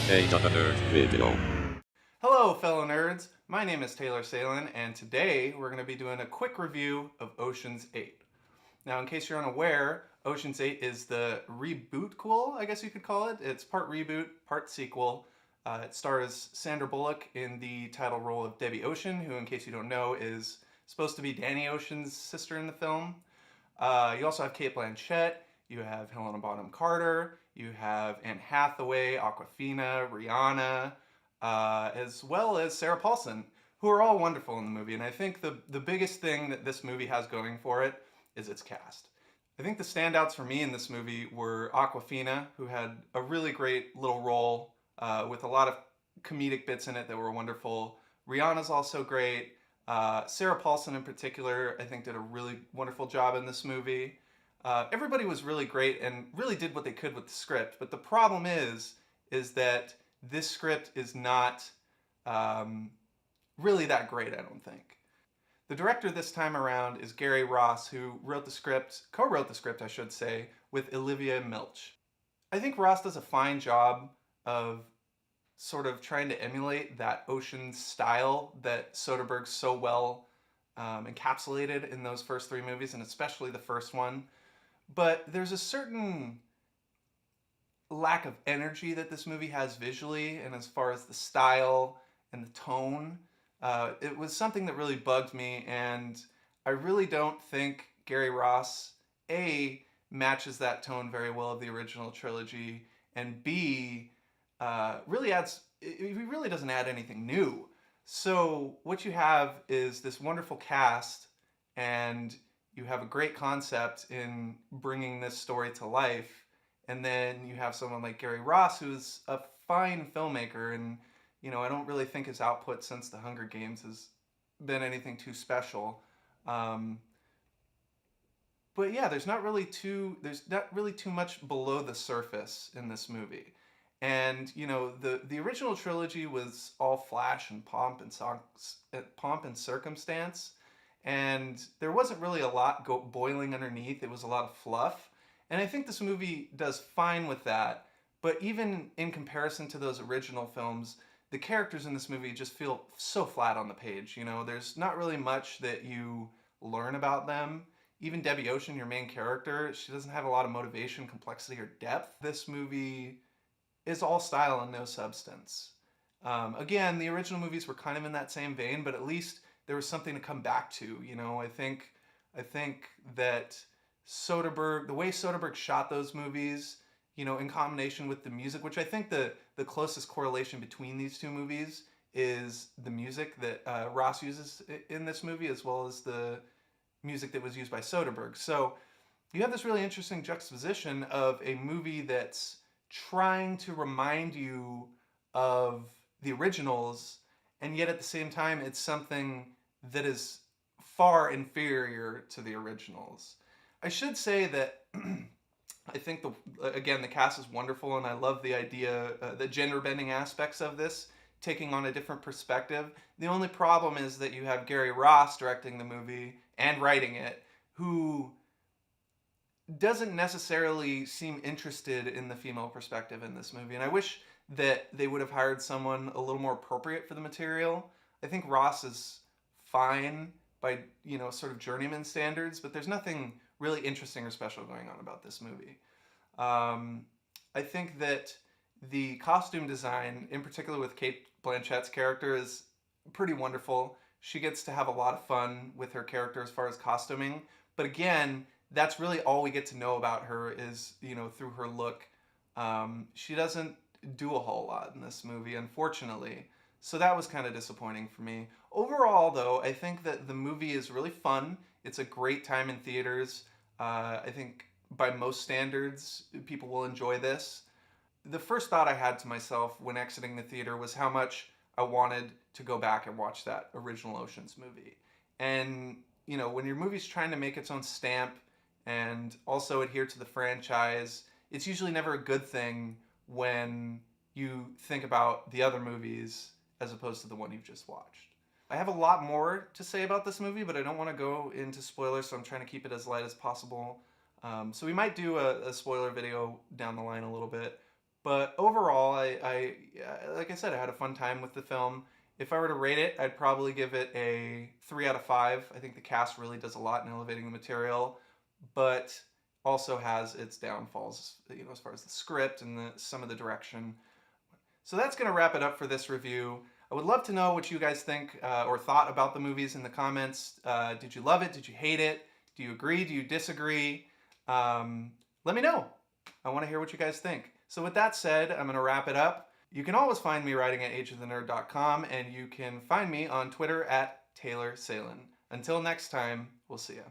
Nerd video. Hello, fellow nerds. My name is Taylor Salen, and today we're going to be doing a quick review of Ocean's 8. Now, in case you're unaware, Ocean's 8 is the reboot-quel, I guess you could call it. It's part reboot, part sequel. It stars Sandra Bullock in the title role of Debbie Ocean, who, in case you don't know, is supposed to be Danny Ocean's sister in the film. You also have Cate Blanchett, you have Helena Bonham Carter, you have Anne Hathaway, Awkwafina, Rihanna, as well as Sarah Paulson, who are all wonderful in the movie. And I think the biggest thing that this movie has going for it is its cast. I think the standouts for me in this movie were Awkwafina, who had a really great little role with a lot of comedic bits in it that were wonderful. Rihanna's also great. Sarah Paulson in particular, I think, did a really wonderful job in this movie. Everybody was really great and really did what they could with the script. But the problem is that this script is not really that great, I don't think. The director this time around is Gary Ross, who wrote the script, co-wrote the script, I should say, with Olivia Milch. I think Ross does a fine job of sort of trying to emulate that ocean style that Soderbergh so well encapsulated in those first three movies, and especially the first one. But there's a certain lack of energy that this movie has visually, and as far as the style and the tone, it was something that really bugged me, and I really don't think Gary Ross, A, matches that tone very well of the original trilogy, and B, he really doesn't add anything new. So what you have is this wonderful cast, and you have a great concept in bringing this story to life, and then you have someone like Gary Ross, who's a fine filmmaker, and I don't really think his output since The Hunger Games has been anything too special. But yeah, there's not really too much below the surface in this movie. And the original trilogy was all flash and pomp and circumstance, and there wasn't really a lot boiling underneath. It was a lot of fluff, and I think this movie does fine with that. But even in comparison to those original films, the characters in this movie just feel so flat on the page. There's not really much that you learn about them. Even Debbie Ocean, your main character, she doesn't have a lot of motivation, complexity, or depth. This movie is all style and no substance. Again, the original movies were kind of in that same vein, but at least there was something to come back to. I think that the way Soderbergh shot those movies, in combination with the music, which I think the closest correlation between these two movies is the music that Ross uses in this movie, as well as the music that was used by Soderbergh. So you have this really interesting juxtaposition of a movie that's trying to remind you of the originals, and yet at the same time it's something that is far inferior to the originals. I should say that I think the cast is wonderful, and I love the idea, the gender bending aspects of this, taking on a different perspective. The only problem is that you have Gary Ross directing the movie and writing it, who doesn't necessarily seem interested in the female perspective in this movie. And I wish that they would have hired someone a little more appropriate for the material. I think Ross is fine by, sort of journeyman standards, but there's nothing really interesting or special going on about this movie. I think that the costume design, in particular with Cate Blanchett's character, is pretty wonderful. She gets to have a lot of fun with her character as far as costuming. But again, that's really all we get to know about her is, through her look. She doesn't do a whole lot in this movie, unfortunately. So that was kind of disappointing for me. Overall, though, I think that the movie is really fun. It's a great time in theaters. I think by most standards, people will enjoy this. The first thought I had to myself when exiting the theater was how much I wanted to go back and watch that original Ocean's movie. And, when your movie's trying to make its own stamp and also adhere to the franchise, it's usually never a good thing when you think about the other movies as opposed to the one you've just watched. I have a lot more to say about this movie, but I don't want to go into spoilers, so I'm trying to keep it as light as possible. So we might do a spoiler video down the line a little bit. But overall, like I said, I had a fun time with the film. If I were to rate it, I'd probably give it a 3 out of 5. I think the cast really does a lot in elevating the material, but also has its downfalls, as far as the script and some of the direction. So that's going to wrap it up for this review. I would love to know what you guys think or thought about the movies in the comments. Did you love it? Did you hate it? Do you agree? Do you disagree? Let me know. I want to hear what you guys think. So with that said, I'm going to wrap it up. You can always find me writing at ageofthenerd.com, and you can find me on Twitter at Taylor Salen. Until next time, we'll see ya.